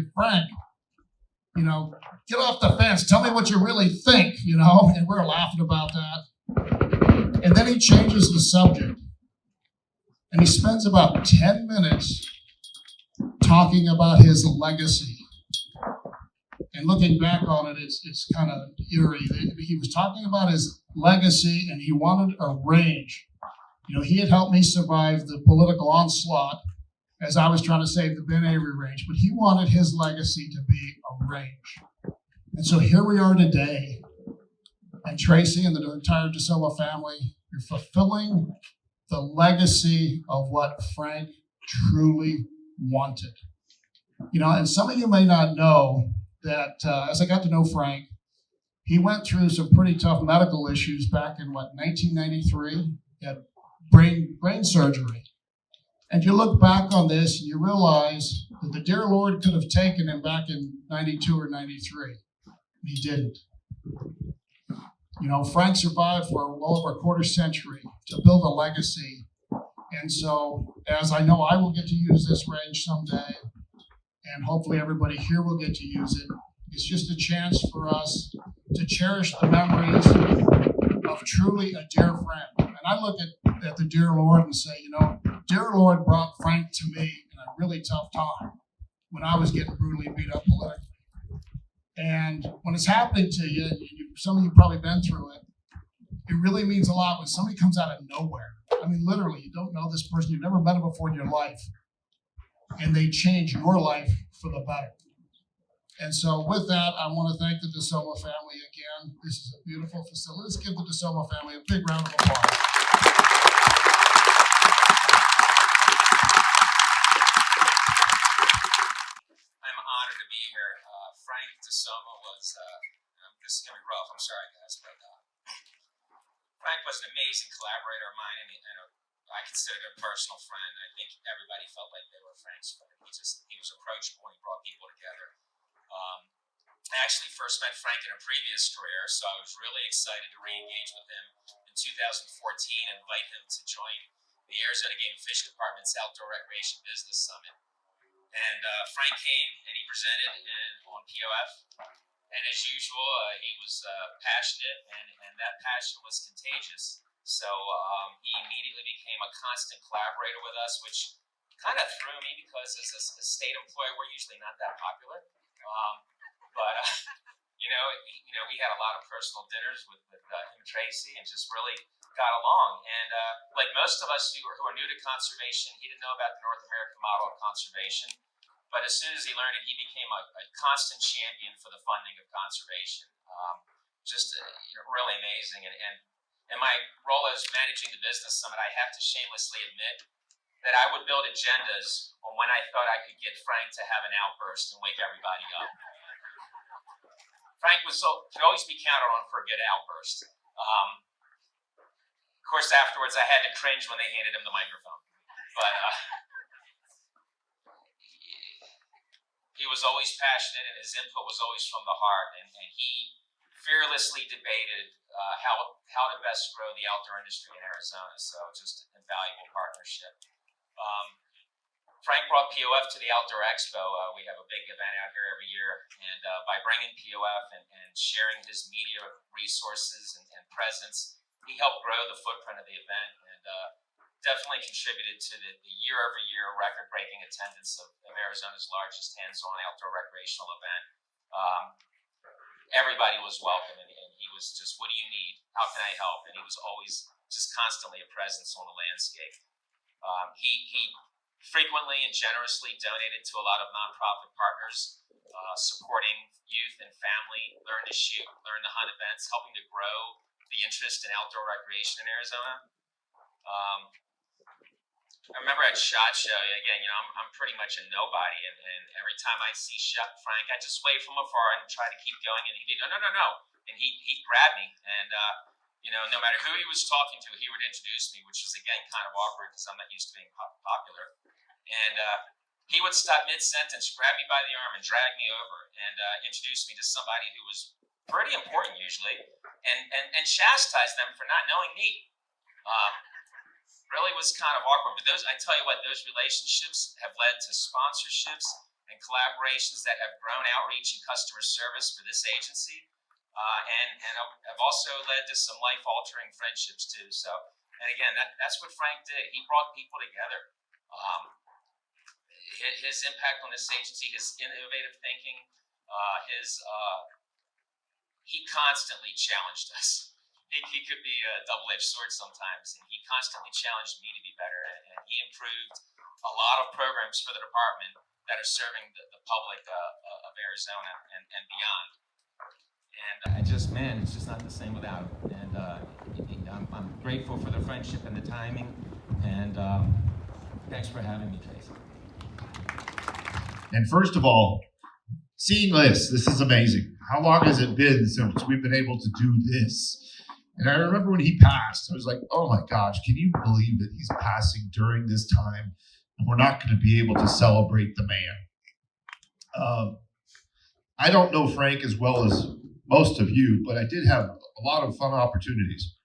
thinking, Frank, get off the fence. Tell me what you really think, and we're laughing about that. And then he changes the subject. And he spends about 10 minutes talking about his legacy. And looking back on it, it's kind of eerie. He was talking about his legacy, and he wanted a range. He had helped me survive the political onslaught as I was trying to save the Ben Avery range, but he wanted his legacy to be a range. And so here we are today, and Tracy and the entire DeSomma family, you're fulfilling the legacy of what Frank truly wanted. And some of you may not know that as I got to know Frank, he went through some pretty tough medical issues back in 1993. He had brain surgery. And you look back on this and you realize that the dear Lord could have taken him back in 92 or 93. He didn't. Frank survived for well over a quarter century to build a legacy. And so, as I know I will get to use this range someday, and hopefully everybody here will get to use it, it's just a chance for us to cherish the memories of truly a dear friend. And I look at the dear Lord and say, dear Lord brought Frank to me in a really tough time when I was getting brutally beat up politically. And when it's happening to you, some of you probably been through it, it really means a lot when somebody comes out of nowhere. I mean, literally, you don't know this person, you've never met them before in your life, and they change your life for the better. And so with that, I want to thank the DeSomma family again. This is a beautiful facility. Let's give the DeSomma family a big round of applause. I'm honored to be here. Frank DeSomma was, this is going to be rough, I'm sorry guys, but Frank was an amazing collaborator of mine, and I consider him a personal friend. I think everybody felt like they were Frank's friend. He was approachable and he brought people together. I actually first met Frank in a previous career, so I was really excited to re-engage with him in 2014 and invite him to join the Arizona Game and Fish Department's Outdoor Recreation Business Summit. And Frank came and he presented on POF. And as usual, he was passionate, and that passion was contagious. So he immediately became a constant collaborator with us, which kind of threw me because as a state employee, we're usually not that popular. But we had a lot of personal dinners with him and Tracy, and just really got along. And like most of us who are new to conservation, he didn't know about the North American model of conservation. But as soon as he learned it, he became a constant champion for the funding of conservation. Really amazing. And in my role as managing the business summit, I have to shamelessly admit that I would build agendas on when I thought I could get Frank to have an outburst and wake everybody up. Frank could always be counted on for a good outburst. Of course, afterwards, I had to cringe when they handed him the microphone. But he was always passionate, and his input was always from the heart, and he fearlessly debated how to best grow the outdoor industry in Arizona. So just an invaluable partnership. Frank brought POF to the Outdoor Expo. We have a big event out here every year, and by bringing POF and sharing his media resources and presence, he helped grow the footprint of the event, and definitely contributed to the year-over-year record-breaking attendance of Arizona's largest hands-on outdoor recreational event. Everybody was welcome, and he was just, what do you need? How can I help? And he was always just constantly a presence on the landscape. He frequently and generously donated to a lot of nonprofit partners, supporting youth and family, learn to shoot, learn to hunt events, helping to grow the interest in outdoor recreation in Arizona. I remember at SHOT Show, again, I'm pretty much a nobody, and every time I see Frank, I just wave from afar and try to keep going, and he'd go, no, and he'd grab me, and no matter who he was talking to, he would introduce me, which is again kind of awkward because I'm not used to being popular, and he would stop mid-sentence, grab me by the arm, and drag me over, and introduce me to somebody who was pretty important usually, and chastise them for not knowing me. Really was kind of awkward, but I tell you what, those relationships have led to sponsorships and collaborations that have grown outreach and customer service for this agency, and have also led to some life-altering friendships too. So, and again, that's what Frank did. He brought people together. His impact on this agency, his innovative thinking, he constantly challenged us. He could be a double-edged sword sometimes, and he constantly challenged me to be better, and he improved a lot of programs for the department that are serving the public of Arizona and beyond. And it's just not the same without him. And I'm grateful for the friendship and the timing, and thanks for having me, Tracy. And first of all, seeing this is amazing. How long has it been since we've been able to do this? And I remember when he passed, I was like, oh my gosh, can you believe that he's passing during this time and we're not going to be able to celebrate the man? I don't know Frank as well as most of you, but I did have a lot of fun opportunities.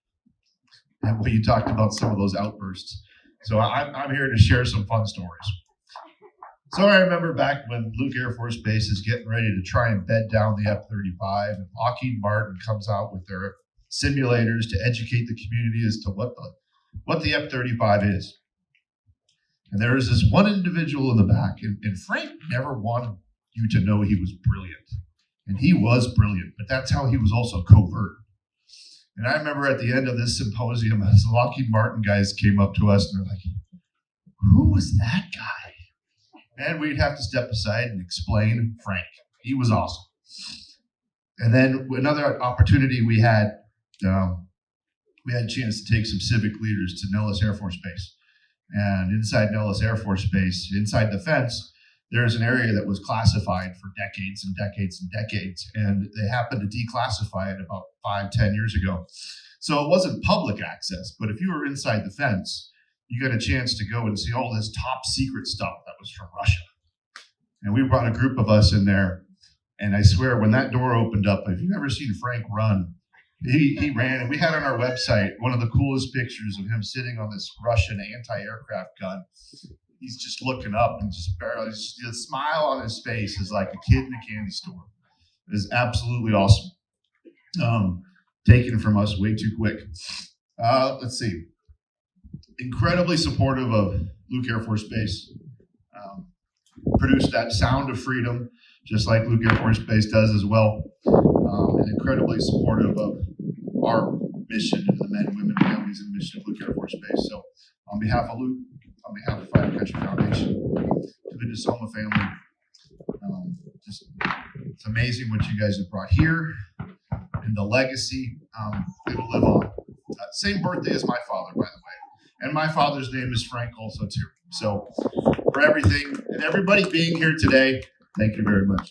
And when you talked about some of those outbursts. So I'm here to share some fun stories. So I remember back when Luke Air Force Base is getting ready to try and bed down the F-35, and Lockheed Martin comes out with their simulators to educate the community as to what the F-35 is. And there is this one individual in the back, and Frank never wanted you to know he was brilliant. And he was brilliant, but that's how he was also covert. And I remember at the end of this symposium, as the Lockheed Martin guys came up to us and they're like, who was that guy? And we'd have to step aside and explain Frank. He was awesome. And then another opportunity we had a chance to take some civic leaders to Nellis Air Force Base. And inside Nellis Air Force Base, inside the fence, there's an area that was classified for decades and decades and decades. And they happened to declassify it about 5-10 years ago. So it wasn't public access, but if you were inside the fence, you got a chance to go and see all this top secret stuff that was from Russia. And we brought a group of us in there. And I swear, when that door opened up, if you've ever seen Frank run, he ran. And we had on our website one of the coolest pictures of him sitting on this Russian anti-aircraft gun. He's just looking up and just barely, the smile on his face is like a kid in a candy store. It is absolutely awesome. Taken from us way too quick. Let's see. Incredibly supportive of Luke Air Force Base. Produced that sound of freedom, just like Luke Air Force Base does as well. And incredibly supportive of our mission and the men, women, families, and mission of Luke Air Force Base. So on behalf of Luke, on behalf of Fire Country Foundation, to the DeSomma family, it's amazing what you guys have brought here, and the legacy it'll live on. Same birthday as my father, by the way. And my father's name is Frank also too. So for everything and everybody being here today, thank you very much.